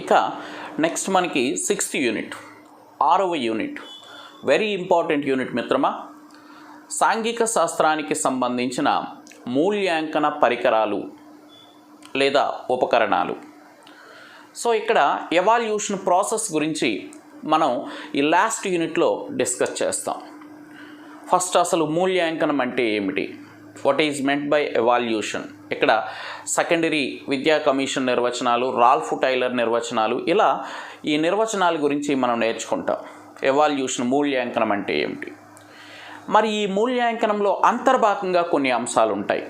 ఇక నెక్స్ట్ మనకి 6th unit 6వ యూనిట్ వెరీ ఇంపార్టెంట్ యూనిట్ మిత్రమా. సాంఘిక శాస్త్రానికి సంబంధించిన మూల్యాంకన పరికరాలు లేదా ఉపకరణాలు. సో ఇక్కడ ఎవాల్యూషన్ ప్రాసెస్ గురించి మనం ఈ లాస్ట్ యూనిట్లో డిస్కస్ చేస్తాం. ఫస్ట్ అసలు మూల్యాంకనం అంటే ఏమిటి, what is meant by evaluation. ఇక్కడ సెకండరీ విద్యా కమిషన్ నిర్వచనాలు, రాల్ఫ్ టైలర్ నిర్వచనాలు, ఇలా ఈ నిర్వచనాల గురించి మనం నేర్చుకుంటాం. ఎవాల్యూషన్ మూల్యాంకనం అంటే ఏమిటి. మరి ఈ మూల్యాంకనంలో అంతర్భాగంగా కొన్ని అంశాలు ఉంటాయి.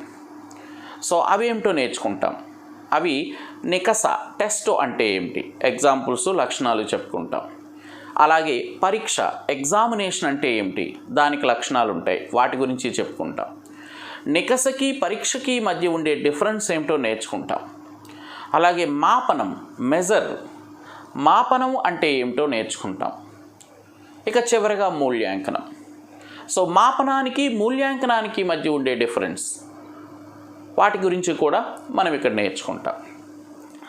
సో అవేమిటో నేర్చుకుంటాం. అవి నికస టెస్ట్ అంటే ఏమిటి, ఎగ్జాంపుల్స్ లక్షణాలు చెప్పుకుంటాం. అలాగే పరీక్ష ఎగ్జామినేషన్ అంటే ఏమిటి, దానికి లక్షణాలు ఉంటాయి, వాటి గురించి చెప్పుకుంటాం. నికసకి పరీక్షకి మధ్య ఉండే డిఫరెన్స్ ఏమిటో నేర్చుకుంటాం. అలాగే మాపనం మెజర్, మాపనం అంటే ఏమిటో నేర్చుకుంటాం. ఇక చివరిగా మూల్యాంకనం. సో మాపనానికి మూల్యాంకనానికి మధ్య ఉండే డిఫరెన్స్, వాటి గురించి కూడా మనం ఇక్కడ నేర్చుకుంటాం.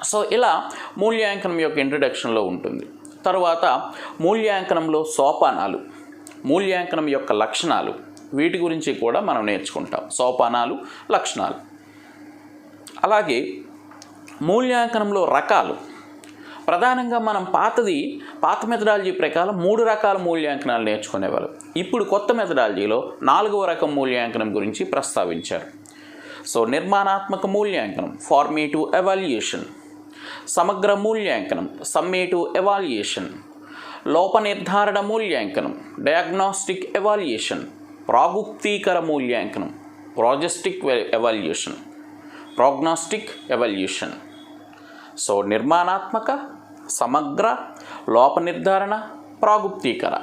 సో ఇలా మూల్యాంకనం యొక్క ఇంట్రడక్షన్లో ఉంటుంది. తరువాత మూల్యాంకనంలో సోపానాలు, మూల్యాంకనం యొక్క లక్షణాలు, వీటి గురించి కూడా మనం నేర్చుకుంటాం. సోపానాలు, లక్షణాలు. అలాగే మూల్యాంకనంలో రకాలు. ప్రధానంగా మనం పాత మెథడాలజీ ప్రకారం 3 రకాల మూల్యాంకనాలు నేర్చుకునేవారు. ఇప్పుడు కొత్త మెథడాలజీలో 4వ రకం మూల్యాంకనం గురించి ప్రస్తావించారు. సో నిర్మాణాత్మక మూల్యాంకనం ఫార్మేటివ్ ఎవాల్యుయేషన్, సమగ్ర మూల్యాంకనం సమ్మేటివ్ ఎవాల్యుయేషన్, లోప నిర్ధారణ మూల్యాంకనం డయాగ్నోస్టిక్ ఎవాల్యుయేషన్, ప్రాగుప్తీకర మూల్యాంకనం ప్రోగ్నాస్టిక్ ఎవాల్యుయేషన్. సో నిర్మాణాత్మక, సమగ్ర, లోప నిర్ధారణ, ప్రాగుప్తీకర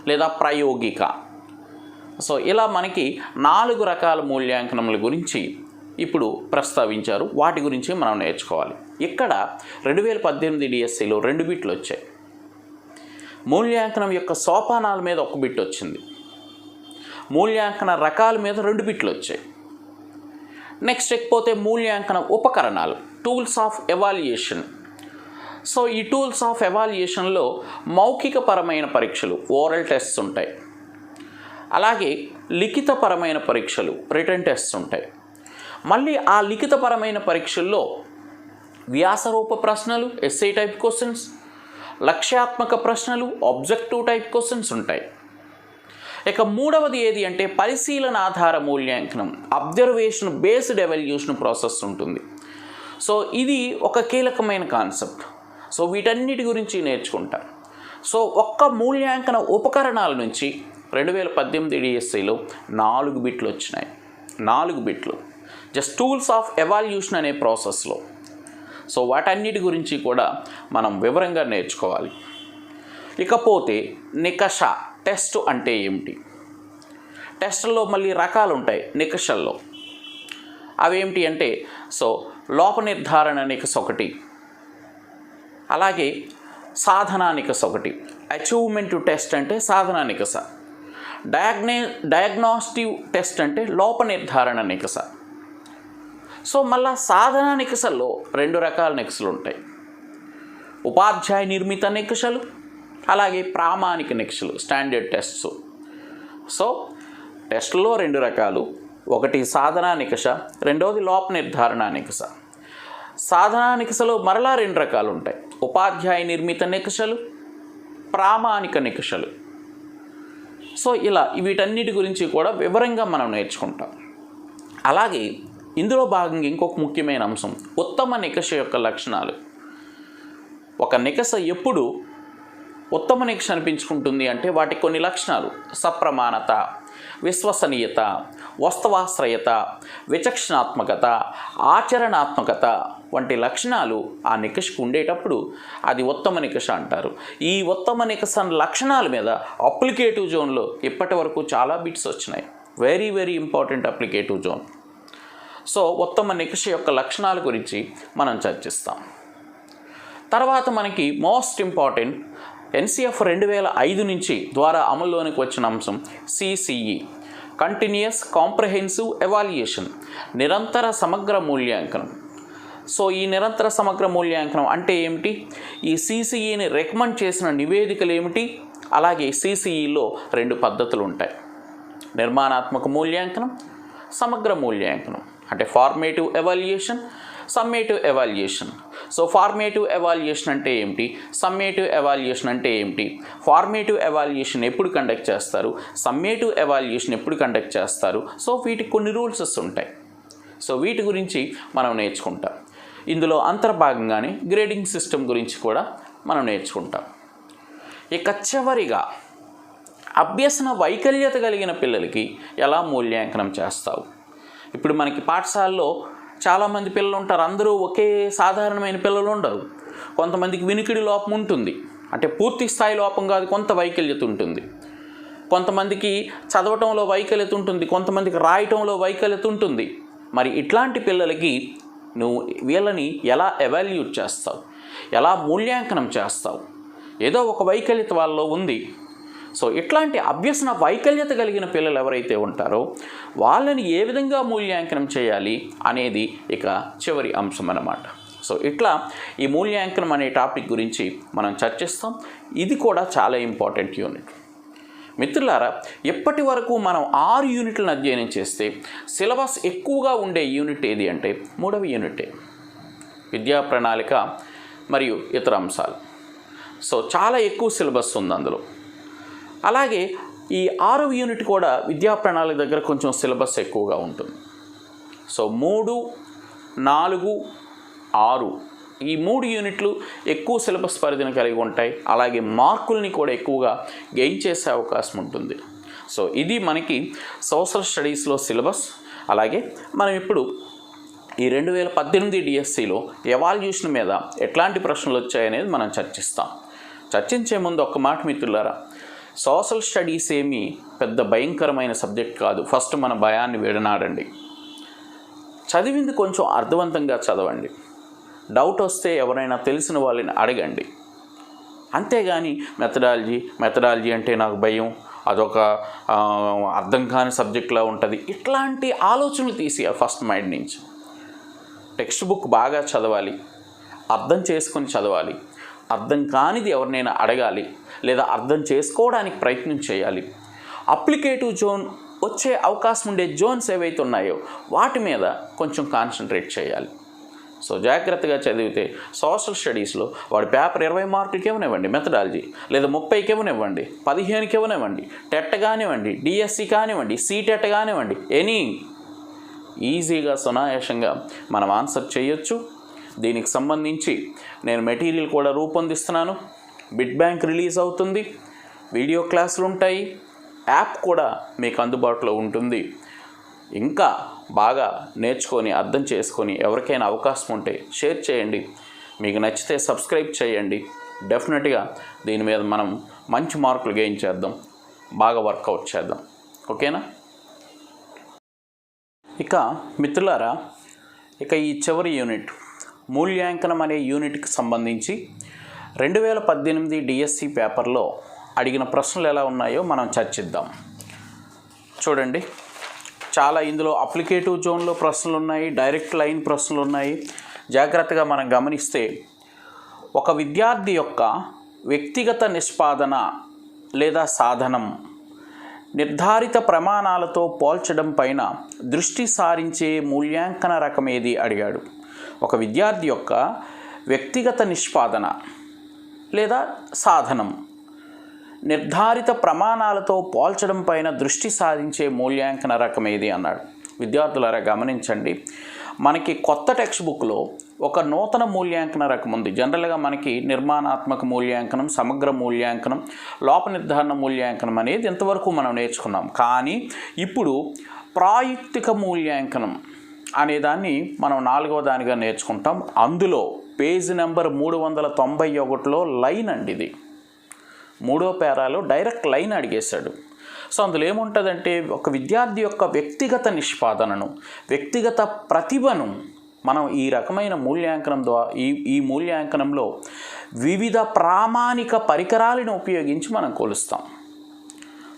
లేదా ప్రాయోగిక. సో ఇలా మనకి 4 రకాల మూల్యాంకనముల గురించి ఇప్పుడు ప్రస్తావించారు. వాటి గురించి మనం నేర్చుకోవాలి. ఇక్కడ 2018 డిఎస్సిలో 2 బిట్లు వచ్చాయి. మూల్యాంకనం యొక్క సోపానాల మీద 1 బిట్ వచ్చింది. మూల్యాంకన రకాల మీద 2 బిట్లు వచ్చాయి. నెక్స్ట్ ఎక్కిపోతే మూల్యాంకన ఉపకరణాలు, టూల్స్ ఆఫ్ ఎవాల్యుయేషన్. సో ఈ టూల్స్ ఆఫ్ ఎవాల్యుయేషన్లో మౌఖికపరమైన పరీక్షలు, ఓరల్ టెస్ట్స్ ఉంటాయి. అలాగే లిఖితపరమైన పరీక్షలు, రిటన్ టెస్ట్స్ ఉంటాయి. మళ్ళీ ఆ లిఖితపరమైన పరీక్షల్లో వ్యాసరూప ప్రశ్నలు, ఎస్సే టైప్ క్వశ్చన్స్, లక్ష్యాత్మక ప్రశ్నలు, ఆబ్జెక్టివ్ టైప్ క్వశ్చన్స్ ఉంటాయి. ఇక 3వది ఏది అంటే పరిశీలన ఆధార మూల్యాంకనం, అబ్జర్వేషన్ బేస్డ్ ఎవాల్యుయేషన్ ప్రాసెస్ ఉంటుంది. సో ఇది ఒక కీలకమైన కాన్సెప్ట్. సో వీటన్నిటి గురించి నేర్చుకుంటాం. సో ఒక్క మూల్యాంకన ఉపకరణాల నుంచి 2018 డిఎస్సిలో 4 బిట్లు వచ్చినాయి. 4 బిట్లు జస్ట్ టూల్స్ ఆఫ్ ఎవాల్యుయేషన్ అనే ప్రాసెస్లో. సో వాటన్నిటి గురించి కూడా మనం వివరంగా నేర్చుకోవాలి. ఇకపోతే నికష టెస్ట్ అంటే ఏమిటి. టెస్టుల్లో మళ్ళీ రకాలు ఉంటాయి నికషల్లో. అవేమిటి అంటే సో లోప నిర్ధారణ నికష ఒకటి, అలాగే సాధనా నికష ఒకటి. అచీవ్మెంట్ టెస్ట్ అంటే సాధనా నికష, డయాగ్నోస్టిక్ టెస్ట్ అంటే లోప నిర్ధారణ నికష. సో మళ్ళా సాధనా నికషల్లో 2 రకాల నికషలు ఉంటాయి. ఉపాధ్యాయ నిర్మిత నికషలు, అలాగే ప్రామాణిక నికషలు, స్టాండర్డ్ టెస్ట్స్. సో టెస్టుల్లో 2 రకాలు, ఒకటి సాధనా నికష, రెండవది లోప నిర్ధారణ నికష. సాధనా నికషలో మరలా 2 రకాలు ఉంటాయి, ఉపాధ్యాయ నిర్మిత నికషలు, ప్రామాణిక నికషలు. సో ఇలా వీటన్నిటి గురించి కూడా వివరంగా మనం నేర్చుకుంటాం. అలాగే ఇందులో భాగంగా ఇంకొక ముఖ్యమైన అంశం ఉత్తమ నికష యొక్క లక్షణాలు. ఒక నికష ఎప్పుడు ఉత్తమ నికష అనిపించుకుంటుంది అంటే వాటికి కొన్ని లక్షణాలు: సప్రమాణత, విశ్వసనీయత, వాస్తవాశ్రయత, విచక్షణాత్మకత, ఆచరణాత్మకత వంటి లక్షణాలు ఆ నికషకు ఉండేటప్పుడు అది ఉత్తమ నికష అంటారు. ఈ ఉత్తమ నికష లక్షణాల మీద అప్లికేటివ్ జోన్లో ఇప్పటి వరకు చాలా బిట్స్ వచ్చినాయి. Very very important applicative zone. So ఉత్తమ నికష యొక్క లక్షణాల గురించి మనం చర్చిస్తాం. తర్వాత మనకి మోస్ట్ ఇంపార్టెంట్ ఎన్సిఎఫ్ 2005 నుంచి ద్వారా అమల్లోనికి వచ్చిన అంశం సిసిఈ, కంటిన్యూయస్ కాంప్రహెన్సివ్ ఎవాల్యుయేషన్, నిరంతర సమగ్ర మూల్యాంకనం. సో ఈ నిరంతర సమగ్ర మూల్యాంకనం అంటే ఏమిటి, ఈ సిసిఈని రికమెండ్ చేసిన నివేదికలు ఏమిటి, అలాగే సిసిఈలో 2 పద్ధతులు ఉంటాయి, నిర్మాణాత్మక మూల్యాంకనం, సమగ్ర మూల్యాంకనం. అంటే formative evaluation, summative evaluation. So formative evaluation అంటే ఏమిటి, సమ్మేటివ్ ఎవాల్యుయేషన్ అంటే ఏమిటి, ఫార్మేటివ్ ఎవాల్యుయేషన్ ఎప్పుడు కండక్ట్ చేస్తారు, సమ్మేటివ్ ఎవాల్యుయేషన్ ఎప్పుడు కండక్ట్ చేస్తారు. సో వీటికి కొన్ని రూల్సెస్ ఉంటాయి. సో వీటి గురించి మనం నేర్చుకుంటాం. ఇందులో అంతర్భాగంగానే గ్రేడింగ్ సిస్టమ్ గురించి కూడా మనం నేర్చుకుంటాం. ఇక చివరిగా అభ్యసన వైకల్యత కలిగిన పిల్లలకి ఎలా మూల్యాంకనం చేస్తావు. ఇప్పుడు మనకి పాఠశాలలో చాలామంది పిల్లలు ఉంటారు, అందరూ ఒకే సాధారణమైన పిల్లలు ఉండరు. కొంతమందికి వినికిడి లోపం ఉంటుంది, అంటే పూర్తి స్థాయి లోపం కాదు, కొంత వైకల్యత ఉంటుంది. కొంతమందికి చదవటంలో వైకల్యత ఉంటుంది, కొంతమందికి రాయటంలో వైకల్యత ఉంటుంది. మరి ఇట్లాంటి పిల్లలకి నువ్వు వీళ్ళని ఎలా ఎవాల్యూట్ చేస్తావు, ఎలా మూల్యాంకనం చేస్తావు. ఏదో ఒక వైకల్యత వాళ్ళలో ఉంది. సో ఇట్లాంటి అభ్యసన వైకల్యత కలిగిన పిల్లలు ఎవరైతే ఉంటారో వాళ్ళని ఏ విధంగా మూల్యాంకనం చేయాలి అనేది ఇక చివరి అంశం అన్నమాట. సో ఇట్లా ఈ మూల్యాంకనం అనే టాపిక్ గురించి మనం చర్చిస్తాం. ఇది కూడా చాలా ఇంపార్టెంట్ యూనిట్. మిత్రులారా, ఎప్పటి వరకు మనం 6 యూనిట్లను అధ్యయనం చేస్తే సిలబస్ ఎక్కువగా ఉండే యూనిట్ ఏది అంటే 3వ యూనిటే, విద్యా ప్రణాళిక మరియు ఇతర అంశాలు. సో చాలా ఎక్కువ సిలబస్ ఉంది అందులో. అలాగే ఈ 6వ యూనిట్ కూడా విద్యా ప్రణాళిక దగ్గర కొంచెం సిలబస్ ఎక్కువగా ఉంటుంది. సో 3, 4, 6 ఈ 3 యూనిట్లు ఎక్కువ సిలబస్ పరిధిని కలిగి ఉంటాయి. అలాగే మార్కుల్ని కూడా ఎక్కువగా గెయిన్ చేసే అవకాశం ఉంటుంది. సో ఇది మనకి సోషల్ స్టడీస్లో సిలబస్. అలాగే మనం ఇప్పుడు ఈ 2018 డిఎస్సిలో ఎవాల్యుయేషన్ మీద ఎట్లాంటి ప్రశ్నలు వచ్చాయనేది మనం చర్చిస్తాం. చర్చించే ముందు ఒక్క మాట మిత్రులారా, సోషల్ స్టడీస్ ఏమీ పెద్ద భయంకరమైన సబ్జెక్ట్ కాదు. ఫస్ట్ మన భయాన్ని విడనాడండి. చదివింది కొంచెం అర్థవంతంగా చదవండి. డౌట్ వస్తే ఎవరైనా తెలిసిన వాళ్ళని అడగండి. అంతేగాని మెథడాలజీ అంటే నాకు భయం, అదొక అర్థం కాని సబ్జెక్ట్లా ఉంటుంది, ఇట్లాంటి ఆలోచనలు తీసేయాలి ఫస్ట్ మైండ్ నుంచి. టెక్స్ట్ బుక్ బాగా చదవాలి, అర్థం చేసుకొని చదవాలి. అర్థం కానిది ఎవరినైనా అడగాలి, లేదా అర్థం చేసుకోవడానికి ప్రయత్నం చేయాలి. అప్లికేటివ్ జోన్ వచ్చే అవకాశం ఉండే జోన్స్ ఏవైతే ఉన్నాయో వాటి మీద కొంచెం కాన్సన్ట్రేట్ చేయాలి. సో జాగ్రత్తగా చదివితే సోషల్ స్టడీస్లో వాడి పేపర్ 20 మార్కులకి ఇవ్వనివ్వండి మెథడాలజీ, లేదా 30కి ఇవ్వనివ్వండి, 15కి ఇవ్వనివ్వండి, టెట్ కానివ్వండి, డిఎస్సి కానివ్వండి, సీటెట్ కానివ్వండి, ఎనీ ఈజీగా సునాయాసంగా మనం ఆన్సర్ చేయొచ్చు. దీనికి సంబంధించి నేను మెటీరియల్ కూడా రూపొందిస్తున్నాను. బిట్ బ్యాంక్ రిలీజ్ అవుతుంది, వీడియో క్లాసులు ఉంటాయి, యాప్ కూడా మీకు అందుబాటులో ఉంటుంది. ఇంకా బాగా నేర్చుకొని అర్థం చేసుకొని ఎవరికైనా అవకాశం ఉంటే షేర్ చేయండి. మీకు నచ్చితే సబ్స్క్రైబ్ చేయండి. డెఫినెట్గా దీని మీద మనం మంచి మార్కులు గెయిన్ చేద్దాం, బాగా వర్కౌట్ చేద్దాం. ఓకేనా? ఇక మిత్రులారా, ఇక ఈ చివరి యూనిట్ మూల్యాంకనం అనే యూనిట్కి సంబంధించి 2018 డిఎస్సి పేపర్లో అడిగిన ప్రశ్నలు ఎలా ఉన్నాయో మనం చర్చిద్దాం. చూడండి, చాలా ఇందులో అప్లికేటివ్ జోన్లో ప్రశ్నలు ఉన్నాయి, డైరెక్ట్ లైన్ ప్రశ్నలు ఉన్నాయి. జాగ్రత్తగా మనం గమనిస్తే ఒక విద్యార్థి యొక్క వ్యక్తిగత నిష్పాదన లేదా సాధనం నిర్ధారిత ప్రమాణాలతో పోల్చడం పైన దృష్టి సారించే మూల్యాంకన రకం ఏది అడిగాడు. ఒక విద్యార్థి యొక్క వ్యక్తిగత నిష్పాదన లేదా సాధనం నిర్ధారిత ప్రమాణాలతో పోల్చడం పైన దృష్టి సాధించే మూల్యాంకన రకం ఏది అన్నాడు. విద్యార్థులారా గమనించండి, మనకి కొత్త టెక్స్ట్ బుక్లో ఒక నూతన మూల్యాంకన రకం ఉంది. జనరల్గా మనకి నిర్మాణాత్మక మూల్యాంకనం, సమగ్ర మూల్యాంకనం, లోప నిర్ధారణ మూల్యాంకనం అనేది ఇంతవరకు మనం నేర్చుకున్నాం. కానీ ఇప్పుడు ప్రాయుక్తిక మూల్యాంకనం అనేదాన్ని మనం 4వ దానిగా నేర్చుకుంటాం. అందులో పేజీ నెంబర్ 391లో లైన్ అండి, ఇది 3వ పేరాలో డైరెక్ట్ లైన్ అడిగేశాడు. సో అందులో ఏముంటుందంటే ఒక విద్యార్థి యొక్క వ్యక్తిగత నిష్పాదనను, వ్యక్తిగత ప్రతిభను మనం ఈ రకమైన మూల్యాంకనం ద్వారా ఈ మూల్యాంకనంలో వివిధ ప్రామాణిక పరికరాలను ఉపయోగించి మనం కొలుస్తాం.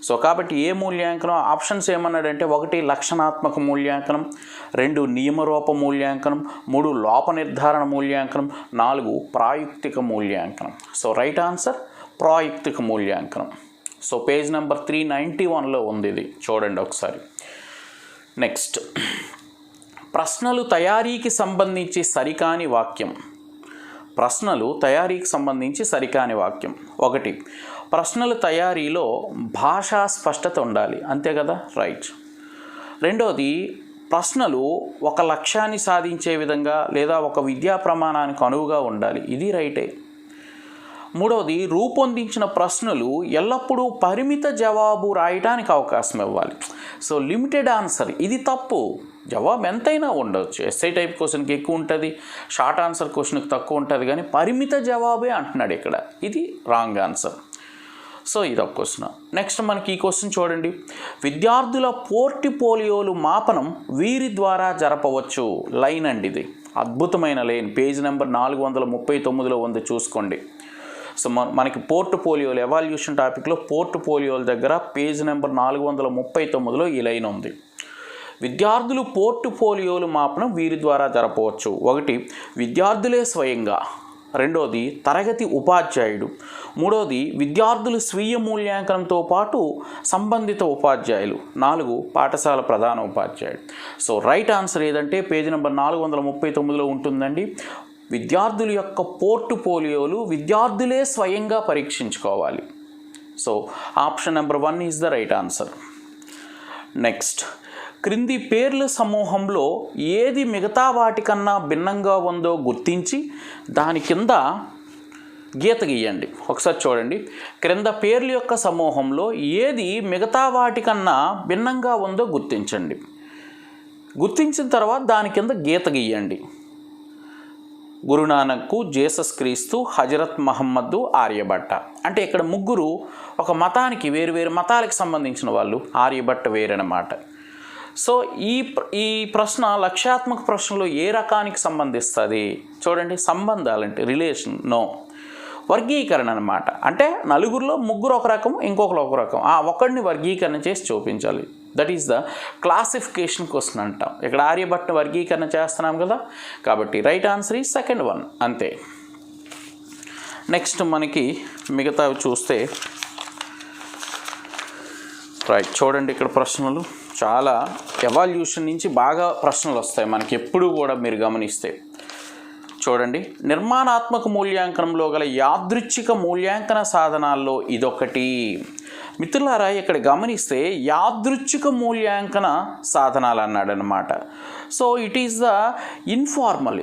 సో కాబట్టి ఏ మూల్యాంకనం ఆప్షన్స్ ఏమన్నాడంటే 1 లక్షణాత్మక మూల్యాంకనం, 2 నియమరూప మూల్యాంకనం, 3 లోప నిర్ధారణ మూల్యాంకనం, 4 ప్రాయుక్తిక మూల్యాంకనం. సో రైట్ ఆన్సర్ ప్రాయుక్తిక మూల్యాంకనం. సో పేజ్ నెంబర్ 391లో ఉంది ఇది, చూడండి ఒకసారి. నెక్స్ట్, ప్రశ్నలు తయారీకి సంబంధించి సరికాని వాక్యం. ప్రశ్నలు తయారీకి సంబంధించి సరికాని వాక్యం. 1, ప్రశ్నల తయారీలో భాషా స్పష్టత ఉండాలి, అంతే కదా, రైట్. 2ది, ప్రశ్నలు ఒక లక్ష్యాన్ని సాధించే విధంగా లేదా ఒక విద్యా ప్రమాణానికి అనువుగా ఉండాలి, ఇది రైటే. 3వది, రూపొందించిన ప్రశ్నలు ఎల్లప్పుడూ పరిమిత జవాబు రాయడానికి అవకాశం ఇవ్వాలి. సో లిమిటెడ్ ఆన్సర్, ఇది తప్పు. జవాబు ఎంతైనా ఉండవచ్చు. ఎస్ఐ టైప్ క్వశ్చన్కి ఎక్కువ ఉంటుంది, షార్ట్ ఆన్సర్ క్వశ్చన్కి తక్కువ ఉంటుంది, కానీ పరిమిత జవాబే అంటున్నాడు ఇక్కడ, ఇది రాంగ్ ఆన్సర్. సో ఇదొక క్వశ్చన్. నెక్స్ట్ మనకి ఈ క్వశ్చన్ చూడండి. విద్యార్థుల పోర్ట్ఫోలియోలు మాపనం వీరి ద్వారా జరపవచ్చు. లైన్ అండి ఇది, అద్భుతమైన లైన్. పేజ్ నెంబర్ 439లో ఉంది, చూసుకోండి. సో మనకి పోర్ట్ఫోలియోలు ఎవాల్యూషన్ టాపిక్లో పోర్ట్ఫోలియోల దగ్గర పేజ్ నెంబర్ 439లో ఈ లైన్ ఉంది. విద్యార్థులు పోర్ట్ఫోలియోలు మాపనం వీరి ద్వారా జరపవచ్చు. 1, విద్యార్థులే స్వయంగా. 2వది, తరగతి ఉపాధ్యాయుడు. 3వది, విద్యార్థులు స్వీయ మూల్యాంకనంతో పాటు సంబంధిత ఉపాధ్యాయులు. 4, పాఠశాల ప్రధాన ఉపాధ్యాయుడు. సో రైట్ ఆన్సర్ ఏదంటే పేజ్ నెంబర్ 439లో ఉంటుందండి. విద్యార్థుల యొక్క పోర్ట్ఫోలియోలు విద్యార్థులే స్వయంగా పరీక్షించుకోవాలి. So option number 1 is the right answer. Next, క్రింది పేర్ల సమూహంలో ఏది మిగతా వాటికన్నా భిన్నంగా ఉందో గుర్తించి దాని కింద గీత గీయండి. ఒకసారి చూడండి. క్రింద పేర్ల యొక్క సమూహంలో ఏది మిగతా వాటికన్నా భిన్నంగా ఉందో గుర్తించండి. గుర్తించిన తర్వాత దాని కింద గీత గీయండి. గురునానక్, జీసస్ క్రీస్తు, హజరత్ మహమ్మద్, ఆర్యభట్ట. అంటే ఇక్కడ ముగ్గురు ఒక మతానికి, వేరు మతాలకు సంబంధించిన వాళ్ళు. ఆర్యభట్ట వేరనమాట. సో ఈ ప్రశ్న లక్ష్యాత్మక ప్రశ్నలో ఏ రకానికి సంబంధిస్తుంది చూడండి. సంబంధాలంటే రిలేషన్, నో. వర్గీకరణ అనమాట. అంటే నలుగురిలో ముగ్గురు ఒక రకం, ఇంకొకరు ఒక రకం, ఆ ఒకడిని వర్గీకరణ చేసి చూపించాలి. That is the classification question అంటాం. ఇక్కడ ఆర్యభట్ట వర్గీకరణ చేస్తున్నాం కదా, కాబట్టి రైట్ ఆన్సర్ ఈ సెకండ్ వన్, అంతే. నెక్స్ట్ మనకి మిగతావి చూస్తే రైట్ చూడండి. ఇక్కడ ప్రశ్నలు చాలా ఎవాల్యూషన్ నుంచి బాగా ప్రశ్నలు వస్తాయి మనకి ఎప్పుడు కూడా, మీరు గమనిస్తే చూడండి. నిర్మాణాత్మక మూల్యాంకనంలో గల యాదృచ్ఛిక మూల్యాంకన సాధనాల్లో ఇదొకటి. మిత్రులారా, ఇక్కడ గమనిస్తే యాదృచ్ఛిక మూల్యాంకన సాధనాలు అన్నాడు అనమాట. So it is the informal.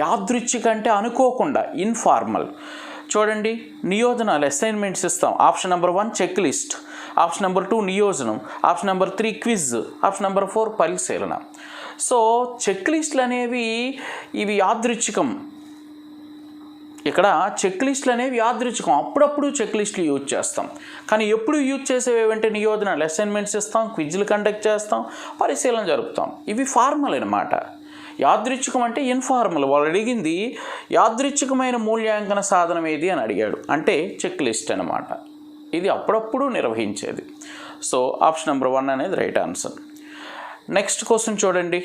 యాదృచ్ఛిక అంటే అనుకోకుండా, ఇన్ఫార్మల్. చూడండి, నియోజనాలు, అసైన్మెంట్స్ ఇస్తాం. Option number 1 checklist, option number 2 నియోజనం, option number 3 quiz, option number 4 పరిశీలన. సో చెక్ లిస్టులు అనేవి ఇవి యాదృచ్ఛికం. ఇక్కడ చెక్ లిస్టులు అనేవి యాదృచ్ఛికం. అప్పుడప్పుడు చెక్ లిస్టులు యూజ్ చేస్తాం, కానీ ఎప్పుడు యూజ్ చేసేవి ఏమంటే నియోజనాలు, అసైన్మెంట్స్ ఇస్తాం, క్విజ్లు కండక్ట్ చేస్తాం, పరిశీలన జరుపుతాం. ఇవి ఫార్మల్ అనమాట. యాదృచ్ఛికం అంటే ఇన్ఫార్మల్. వాళ్ళు అడిగింది యాదృచ్ఛికమైన మూల్యాంకన సాధనం ఏది అని అడిగాడు, అంటే చెక్ లిస్ట్ అనమాట. ఇది అప్పుడప్పుడు నిర్వహించేది. సో ఆప్షన్ నెంబర్ 1 అనేది రైట్ ఆన్సర్. నెక్స్ట్ క్వశ్చన్ చూడండి.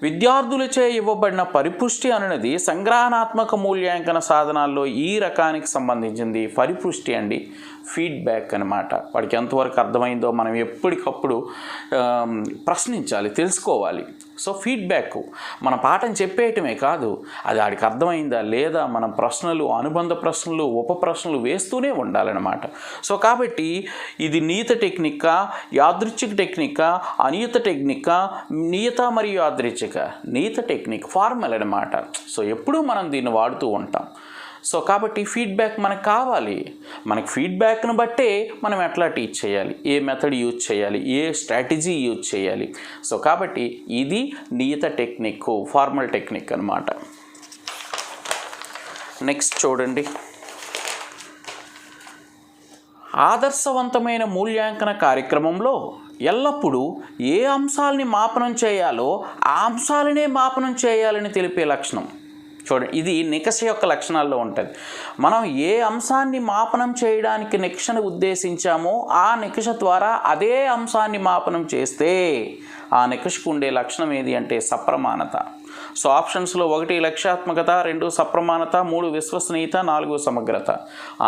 విద్యార్థులచే ఇవ్వబడిన పరిపుష్టి అనేది సంగ్రహణాత్మక మూల్యాంకన సాధనాల్లో ఈ రకానికి సంబంధించింది. పరిపుష్టి అండి, ఫీడ్బ్యాక్ అనమాట. వాడికి ఎంతవరకు అర్థమైందో మనం ఎప్పటికప్పుడు ప్రశ్నించాలి, తెలుసుకోవాలి. సో ఫీడ్బ్యాక్ మన పాఠం చెప్పేయటమే కాదు, అది వాడికి అర్థమైందా లేదా మనం ప్రశ్నలు, అనుబంధ ప్రశ్నలు, ఉప ప్రశ్నలు వేస్తూనే ఉండాలన్నమాట. సో కాబట్టి ఇది నియత టెక్నిక్కా, యాదృచ్ఛిక టెక్నిక్కా, అనియత టెక్నిక్కా, నియత మరియు యాదృచ్ఛిక. నియత టెక్నిక్ ఫార్మల్ అనమాట. సో ఎప్పుడూ మనం దీన్ని వాడుతూ ఉంటాం. సో కాబట్టి ఫీడ్బ్యాక్ మనకు కావాలి. మనకి ఫీడ్బ్యాక్ను బట్టే మనం ఎట్లా టీచ్ చేయాలి, ఏ మెథడ్ యూజ్ చేయాలి, ఏ స్ట్రాటజీ యూజ్ చేయాలి. సో కాబట్టి ఇది నియత టెక్నిక్, ఫార్మల్ టెక్నిక్ అన్నమాట. నెక్స్ట్ చూడండి. ఆదర్శవంతమైన మూల్యాంకన కార్యక్రమంలో ఎల్లప్పుడూ ఏ అంశాలని మాపనం చేయాలో ఆ అంశాలనే మాపనం చేయాలని తెలిపే లక్షణం. చూడండి, ఇది నికష యొక్క లక్షణాల్లో ఉంటుంది. మనం ఏ అంశాన్ని మాపనం చేయడానికి నికషను ఉద్దేశించామో ఆ నికష ద్వారా అదే అంశాన్ని మాపనం చేస్తే ఆ నికషకు ఉండే లక్షణం ఏది అంటే సప్రమాణత. సో ఆప్షన్స్లో 1 లక్ష్యాత్మకత, 2 సప్రమాణత, 3 విశ్వసనీయత, 4 సమగ్రత.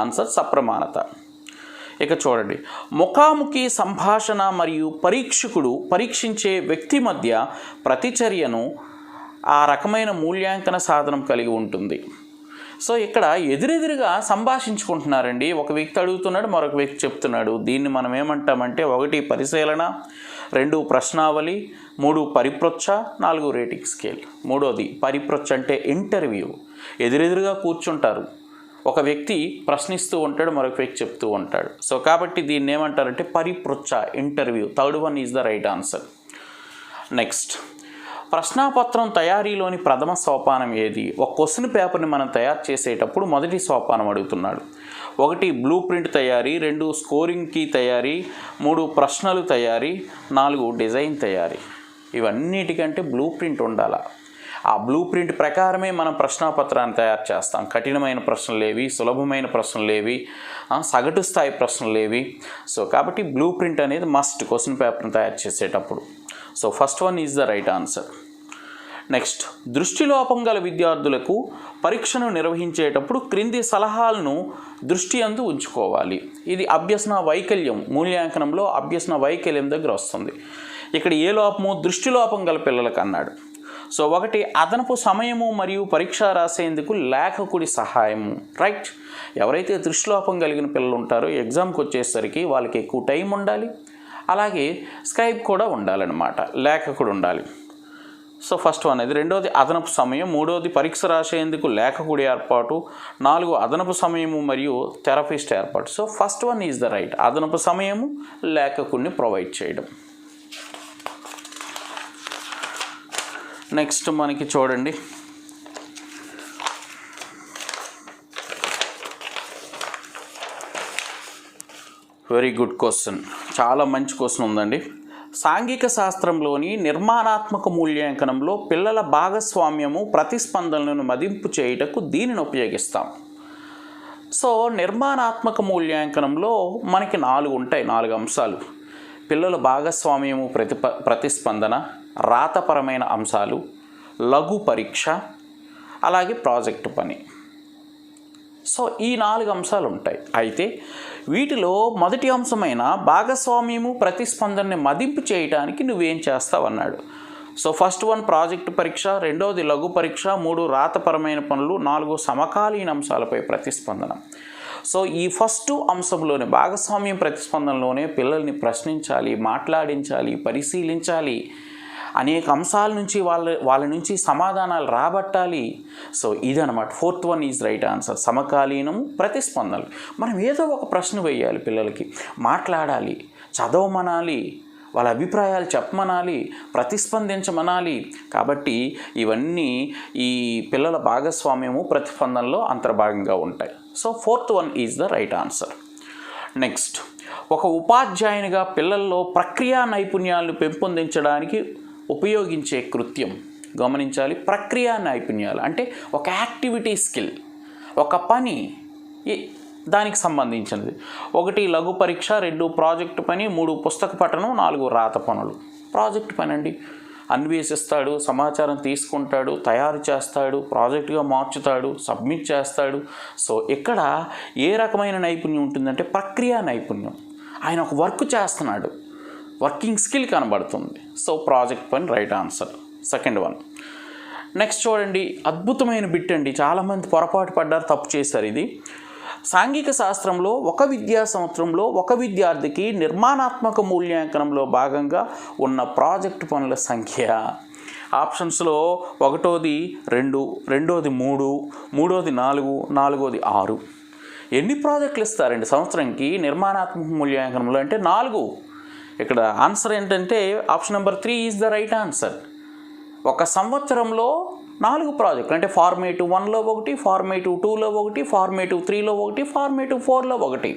ఆన్సర్ సప్రమాణత. ఇక చూడండి, ముఖాముఖి సంభాషణ మరియు పరీక్షకుడు పరీక్షించే వ్యక్తి మధ్య ప్రతిచర్యను ఆ రకమైన మూల్యాంకన సాధనం కలిగి ఉంటుంది. సో ఇక్కడ ఎదురెదురుగా సంభాషించుకుంటున్నారండి. ఒక వ్యక్తి అడుగుతున్నాడు, మరొక వ్యక్తి చెప్తున్నాడు. దీన్ని మనం ఏమంటామంటే 1 పరిశీలన, 2 ప్రశ్నావళి, 3 పరిపృచ్ఛ, 4 రేటింగ్ స్కేల్. 3వది పరిపృచ్ఛ అంటే ఇంటర్వ్యూ. ఎదురెదురుగా కూర్చుంటారు, ఒక వ్యక్తి ప్రశ్నిస్తూ ఉంటాడు, మరొక వ్యక్తి చెప్తూ ఉంటాడు. సో కాబట్టి దీన్ని ఏమంటారంటే పరిపృచ్ఛ, interview. Third one is the right answer. Next, ప్రశ్నాపత్రం తయారీలోని ప్రథమ సోపానం ఏది? ఒక క్వశ్చన్ పేపర్ని మనం తయారు చేసేటప్పుడు మొదటి సోపానం అడుగుతున్నాడు. 1 బ్లూ ప్రింట్ తయారీ, 2 స్కోరింగ్కి తయారీ, 3 ప్రశ్నలు తయారీ, 4 డిజైన్ తయారీ. ఇవన్నిటికంటే బ్లూ ప్రింట్ ఉండాలి. ఆ బ్లూ ప్రింట్ ప్రకారమే మనం ప్రశ్నాపత్రాన్ని తయారు చేస్తాం. కఠినమైన ప్రశ్నలేవి, సులభమైన ప్రశ్నలేవి, సగటు స్థాయి ప్రశ్నలేవి. సో కాబట్టి బ్లూ ప్రింట్ అనేది మస్ట్ క్వశ్చన్ పేపర్ని తయారు చేసేటప్పుడు. So first one is the right answer. Next, దృష్టిలోపం గల విద్యార్థులకు పరీక్షను నిర్వహించేటప్పుడు క్రింది సలహాలను దృష్టి అందు ఉంచుకోవాలి. ఇది అభ్యసన వైకల్యం, మూల్యాంకనంలో అభ్యసన వైకల్యం దగ్గర వస్తుంది. ఇక్కడ ఏ లోపము? దృష్టిలోపం గల పిల్లలకు అన్నాడు. సో 1 అదనపు సమయము మరియు పరీక్ష రాసేందుకు లేఖకుడి సహాయము. రైట్, ఎవరైతే దృష్టిలోపం కలిగిన పిల్లలు ఉంటారో ఎగ్జామ్కి వచ్చేసరికి వాళ్ళకి ఎక్కువ టైం ఉండాలి, అలాగే స్క్రైబ్ కూడా ఉండాలన్నమాట, లేఖకుడు ఉండాలి. సో ఫస్ట్ వన్ అది. 2వది అదనపు సమయం, 3వది పరీక్ష రాసేందుకు లేఖకుడి ఏర్పాటు, 4 అదనపు సమయము మరియు థెరపిస్ట్ ఏర్పాటు. So first one is the right. అదనపు సమయము, లేఖకుడిని ప్రొవైడ్ చేయడం. నెక్స్ట్ మనకి చూడండి, వెరీ గుడ్ క్వశ్చన్, చాలా మంచి క్వశ్చన్ ఉందండి. సాంఘిక శాస్త్రంలోని నిర్మాణాత్మక మూల్యాంకనంలో పిల్లల భాగస్వామ్యము ప్రతిస్పందనలను మదింపు చేయుటకు దీనిని ఉపయోగిస్తాం. సో నిర్మాణాత్మక మూల్యాంకనంలో మనకి 4 ఉంటాయి, 4 అంశాలు. పిల్లల భాగస్వామ్యము, ప్రతిస్పందన, రాతపరమైన అంశాలు, లఘు పరీక్ష, అలాగే ప్రాజెక్టు పని. సో ఈ 4 అంశాలు ఉంటాయి. అయితే వీటిలో మొదటి అంశమైన భాగస్వామ్యము ప్రతిస్పందనని మదింపు చేయడానికి నువ్వేం చేస్తావు అన్నాడు. సో ఫస్ట్ వన్ ప్రాజెక్టు పరీక్ష, 2వది లఘు పరీక్ష, 3 రాతపరమైన పనులు, 4 సమకాలీన అంశాలపై ప్రతిస్పందన. సో ఈ ఫస్ట్ అంశంలోనే భాగస్వామ్యం ప్రతిస్పందనలోనే పిల్లల్ని ప్రశ్నించాలి, మాట్లాడించాలి, పరిశీలించాలి, అనేక అంశాల నుంచి వాళ్ళ నుంచి సమాధానాలు రాబట్టాలి. సో ఇదనమాట. Fourth one is right answer. సమకాలీనము, ప్రతిస్పందనలు. మనం ఏదో ఒక ప్రశ్న వేయాలి, పిల్లలకి మాట్లాడాలి, చదవమనాలి, వాళ్ళ అభిప్రాయాలు చెప్పమనాలి, ప్రతిస్పందించమనాలి. కాబట్టి ఇవన్నీ ఈ పిల్లల భాగస్వామ్యము ప్రతిస్పందనలో అంతర్భాగంగా ఉంటాయి. So fourth one is the right answer. Next, ఒక ఉపాధ్యాయునిగా పిల్లల్లో ప్రక్రియా నైపుణ్యాలను పెంపొందించడానికి ఉపయోగించే కృత్యం గమనించాలి. ప్రక్రియా నైపుణ్యాలు అంటే ఒక యాక్టివిటీ స్కిల్, ఒక పని, దానికి సంబంధించినది. 1 లఘు పరీక్ష, 2 ప్రాజెక్టు పని, 3 పుస్తక పఠనం, 4 రాత పనులు. ప్రాజెక్టు పని అండి, అన్వేషిస్తాడు, సమాచారం తీసుకుంటాడు, తయారు చేస్తాడు, ప్రాజెక్టుగా మార్చుతాడు, సబ్మిట్ చేస్తాడు. సో ఇక్కడ ఏ రకమైన నైపుణ్యం ఉంటుందంటే ప్రక్రియా నైపుణ్యం. ఆయన ఒక వర్క్ చేస్తున్నాడు, వర్కింగ్ స్కిల్ కనబడుతుంది. సో ప్రాజెక్ట్ పని right answer, second one. Next చూడండి, అద్భుతమైన బిట్ అండి, చాలామంది పొరపాటు పడ్డారు, తప్పు చేశారు. ఇది సాంఘిక శాస్త్రంలో ఒక విద్యా సంవత్సరంలో ఒక విద్యార్థికి నిర్మాణాత్మక మూల్యాంకనంలో భాగంగా ఉన్న ప్రాజెక్టు పనుల సంఖ్య. ఆప్షన్స్లో 1వది 2, 2వది 3, 3వది 4, 4వది 6. ఎన్ని ప్రాజెక్టులు ఇస్తారండి సంవత్సరంకి నిర్మాణాత్మక మూల్యాంకనంలో అంటే 4. ఇక్కడ ఆన్సర్ ఏంటంటే option number 3 is the right answer. ఒక సంవత్సరంలో 4 ప్రాజెక్టులు అంటే ఫార్మేటివ్ 1లో 1, ఫార్మేటివ్ 2లో 1, ఫార్మేటివ్ 3లో 1, ఫార్మేటివ్ 4లో 1.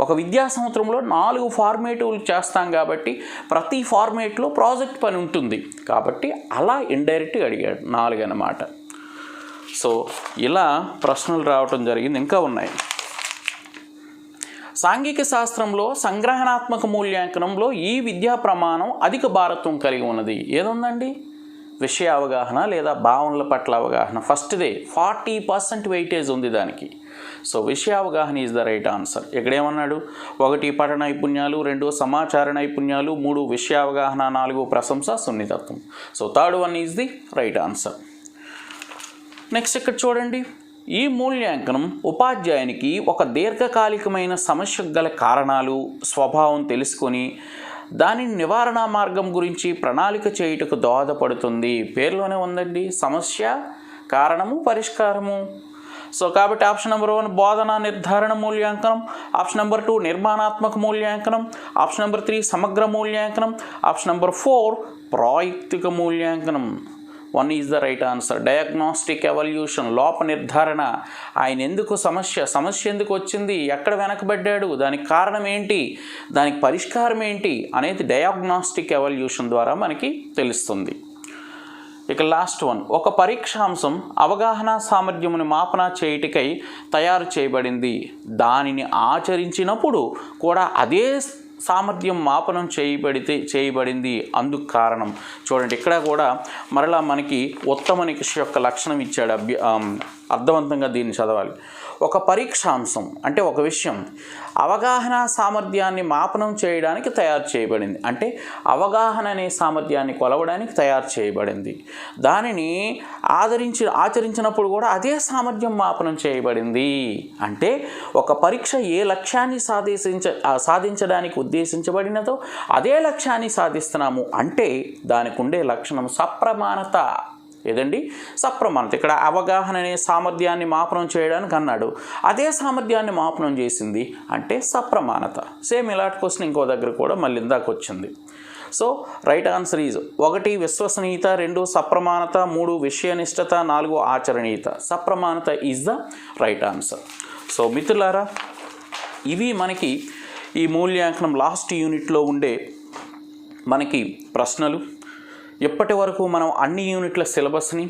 ఒక విద్యా సంవత్సరంలో 4 ఫార్మేటివ్లు చేస్తాం కాబట్టి ప్రతి ఫార్మేట్లో ప్రాజెక్ట్ పని ఉంటుంది. కాబట్టి అలా ఇండైరెక్ట్గా అడిగాడు, 4 అన్నమాట. సో ఇలా ప్రశ్నలు రావటం జరిగింది, ఇంకా ఉన్నాయి. సాంఘిక శాస్త్రంలో సంగ్రహణాత్మక మూల్యాంకనంలో ఈ విద్యా ప్రమాణం అధిక భారత్వం కలిగి ఉన్నది. ఏదుందండి? విషయ అవగాహన లేదా భావనల పట్ల అవగాహన. ఫస్ట్దే 40% వెయిటేజ్ ఉంది దానికి. సో విషయ అవగాహన ఈజ్ ద రైట్ ఆన్సర్. ఇక్కడేమన్నాడు? 1 పఠన నైపుణ్యాలు, 2 సమాచార నైపుణ్యాలు, 3 విషయ అవగాహన, 4 ప్రశంస సున్నితత్వం. So third one is the right answer. Next ఇక్కడ చూడండి. ఈ మూల్యాంకనం ఉపాధ్యాయునికి ఒక దీర్ఘకాలికమైన సమస్యకు గల కారణాలు, స్వభావం తెలుసుకొని దాని నివారణ మార్గం గురించి ప్రణాళిక చేయుటకు దోహదపడుతుంది. పేరులోనే ఉందండి, సమస్య, కారణము, పరిష్కారము. సో కాబట్టి ఆప్షన్ నెంబర్ 1 బోధన నిర్ధారణ మూల్యాంకనం, ఆప్షన్ నెంబర్ 2 నిర్మాణాత్మక మూల్యాంకనం, ఆప్షన్ నెంబర్ 3 సమగ్ర మూల్యాంకనం, ఆప్షన్ నెంబర్ 4 ప్రాయుక్తిక మూల్యాంకనం. 1 is the right answer. Diagnostic evolution, లోప నిర్ధారణ. ఆయన ఎందుకు సమస్య ఎందుకు వచ్చింది, ఎక్కడ వెనకబడ్డాడు, దానికి కారణం ఏంటి, దానికి పరిష్కారం ఏంటి అనేది డయాగ్నోస్టిక్ ఎవల్యూషన్ ద్వారా మనకి తెలుస్తుంది. ఇక లాస్ట్ వన్, ఒక పరీక్షాంశం అవగాహన సామర్థ్యముని మాపన చేయుటకై తయారు చేయబడింది. దానిని ఆచరించినప్పుడు కూడా అదే సామర్థ్యం మాపనం చేయబడింది. అందుకు కారణం చూడండి, ఇక్కడ కూడా మరలా మనకి ఉత్తమ నికష యొక్క లక్షణం ఇచ్చాడు. అర్థవంతంగా దీన్ని చదవాలి. ఒక పరీక్షాంశం అంటే ఒక విషయం అవగాహన సామర్థ్యాన్ని మాపనం చేయడానికి తయారు చేయబడింది. అంటే అవగాహన అనే సామర్థ్యాన్ని కొలవడానికి తయారు చేయబడింది. దానిని ఆచరించినప్పుడు కూడా అదే సామర్థ్యం మాపనం చేయబడింది. అంటే ఒక పరీక్ష ఏ లక్ష్యాన్ని సాధించడానికి ఉద్దేశించబడినదో అదే లక్ష్యాన్ని సాధిస్తున్నాము అంటే దానికి ఉండే లక్షణం సప్రమాణత. ఏదండి? సప్రమాణత. ఇక్కడ అవగాహన అనే సామర్థ్యాన్ని మాపనం చేయడానికి అన్నాడు, అదే సామర్థ్యాన్ని మాపనం చేసింది అంటే సప్రమాణత. సేమ్ ఇలాంటి క్వశ్చన్ ఇంకో దగ్గర కూడా మళ్ళీ ఇందాక వచ్చింది. సో రైట్ ఆన్సర్ ఈజ్ 1 విశ్వసనీయత, 2 సప్రమాణత, 3 విషయనిష్టత, 4 ఆచరణీయత. సప్రమాణత is the right answer. So మిత్రులారా, ఇవి మనకి ఈ మూల్యాంకనం లాస్ట్ యూనిట్లో ఉండే మనకి ప్రశ్నలు. ఇప్పటి వరకు మనం అన్ని యూనిట్ల సిలబస్ని,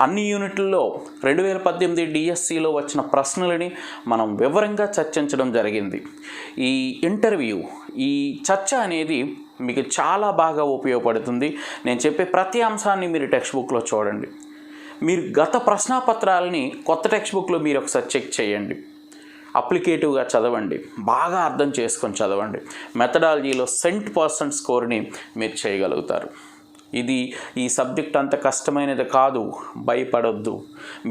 అన్ని యూనిట్లలో 2018 డిఎస్సిలో వచ్చిన ప్రశ్నలని మనం వివరంగా చర్చించడం జరిగింది. ఈ ఇంటర్వ్యూ, ఈ చర్చ అనేది మీకు చాలా బాగా ఉపయోగపడుతుంది. నేను చెప్పే ప్రతి అంశాన్ని మీరు టెక్స్ట్ బుక్లో చూడండి. మీరు గత ప్రశ్నాపత్రాలని కొత్త టెక్స్ట్ బుక్లో మీరు ఒకసారి చెక్ చేయండి. అప్లికేటివ్గా చదవండి, బాగా అర్థం చేసుకొని చదవండి. మెథడాలజీలో 100% స్కోర్ని మీరు చేయగలుగుతారు. ఇది ఈ సబ్జెక్ట్ అంత కష్టమైనది కాదు, భయపడొద్దు.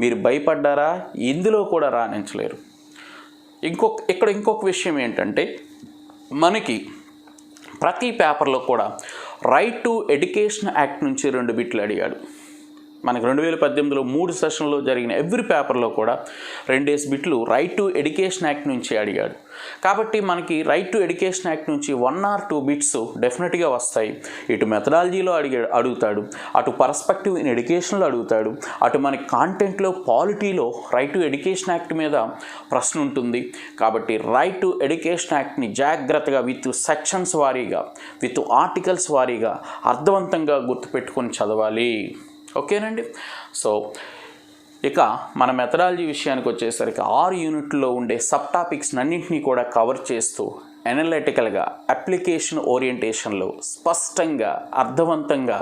మీరు భయపడ్డారా ఇందులో కూడా రాణించలేరు. ఇక్కడ ఇంకొక విషయం ఏంటంటే, మనకి ప్రతి పేపర్లో కూడా రైట్ టు ఎడ్యుకేషన్ యాక్ట్ నుంచి 2 బిట్లు అడిగాడు. మనకి 2018లో 3 సెషన్లో జరిగిన ఎవ్రీ పేపర్లో కూడా 2 బిట్లు రైట్ టు ఎడ్యుకేషన్ యాక్ట్ నుంచి అడిగాడు. కాబట్టి మనకి రైట్ టు ఎడ్యుకేషన్ యాక్ట్ నుంచి 1 or 2 బిట్స్ డెఫినెట్గా వస్తాయి. ఇటు మెథడాలజీలో అడుగుతాడు, అటు పర్స్పెక్టివ్ ఇన్ ఎడ్యుకేషన్లో అడుగుతాడు, అటు మనకి కాంటెంట్లో పాలిటీలో రైట్ టు ఎడ్యుకేషన్ యాక్ట్ మీద ప్రశ్న ఉంటుంది. కాబట్టి రైట్ టు ఎడ్యుకేషన్ యాక్ట్ని జాగ్రత్తగా విత్ సెక్షన్స్ వారీగా, విత్ ఆర్టికల్స్ వారీగా అర్థవంతంగా గుర్తుపెట్టుకొని చదవాలి. ఓకేనండి. సో ఇక మన మెథడాలజీ విషయానికి వచ్చేసరికి 6 యూనిట్లో ఉండే సబ్ టాపిక్స్ అన్నింటినీ కూడా కవర్ చేస్తూ అనలిటికల్గా, అప్లికేషన్ ఓరియంటేషన్లో స్పష్టంగా, అర్థవంతంగా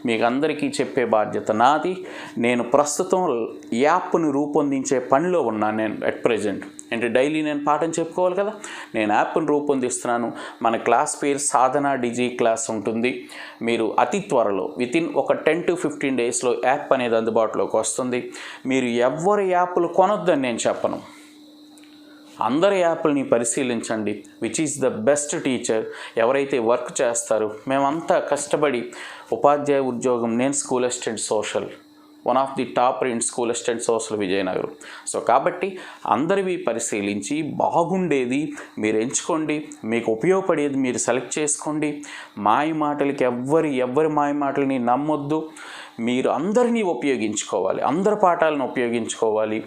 మీకు అందరికీ చెప్పే బాధ్యత నాది. నేను ప్రస్తుతం యాప్ను రూపొందించే పనిలో ఉన్నాను. నేను అట్ ప్రెజెంట్ అంటే డైలీ నేను పాఠం చెప్పుకోవాలి కదా, నేను యాప్ను రూపొందిస్తున్నాను. మన క్లాస్ పేరు సాధన డిజీ క్లాస్ ఉంటుంది. మీరు అతి త్వరలో వితిన్ ఒక 10 to 15 డేస్లో యాప్ అనేది అందుబాటులోకి వస్తుంది. మీరు ఎవరి యాప్లు కొనొద్దని నేను చెప్పను, అందరి యాప్ని పరిశీలించండి. Which is the best teacher, ఎవరైతే వర్క్ చేస్తారో. మేమంతా కష్టపడి ఉపాధ్యాయ ఉద్యోగం, నేను school assistant social, one of the top in school assistant social Vizianagaram. So కాబట్టి అందరివి పరిశీలించి బాగుండేది మీరు ఎంచుకోండి, మీకు ఉపయోగపడేది మీరు సెలెక్ట్ చేసుకోండి. మాయ మాటలకి ఎవ్వరి మాయ మాటలని నమ్మొద్దు. మీరు అందరినీ ఉపయోగించుకోవాలి, అందరి పాఠాలను ఉపయోగించుకోవాలి.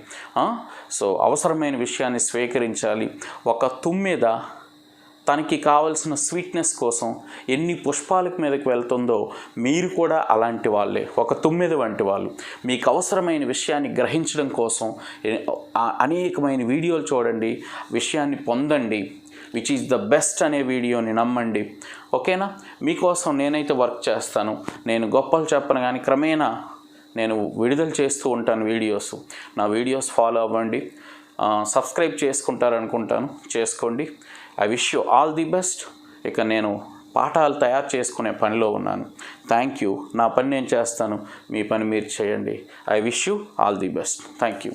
సో అవసరమైన విషయాన్ని స్వీకరించాలి. ఒక తుమ్మెద తనకి కావలసిన స్వీట్నెస్ కోసం ఎన్ని పుష్పాల మీదకి వెళ్తుందో మీరు కూడా అలాంటి వాళ్ళే, ఒక తుమ్మెద వంటి వాళ్ళు. మీకు అవసరమైన విషయాన్ని గ్రహించడం కోసం అనేకమైన వీడియోలు చూడండి, విషయాన్ని పొందండి. విచ్ ఈజ్ ద బెస్ట్ అనే వీడియోని నమ్మండి. ఓకేనా? మీకోసం నేనైతే వర్క్ చేస్తాను. నేను గొప్పలు చెప్పను, కానీ క్రమేణా నేను విడుదల చేస్తూ ఉంటాను వీడియోస్. నా వీడియోస్ ఫాలో అవ్వండి. సబ్స్క్రైబ్ చేసుకుంటారనుకుంటాను, చేసుకోండి. I wish you all the best. ఇక నేను పాఠాలు తయారు చేసుకునే పనిలో ఉన్నాను. Thank you. నా పని నేను చేస్తాను, మీ పని మీరు చేయండి. I wish you all the best. Thank you.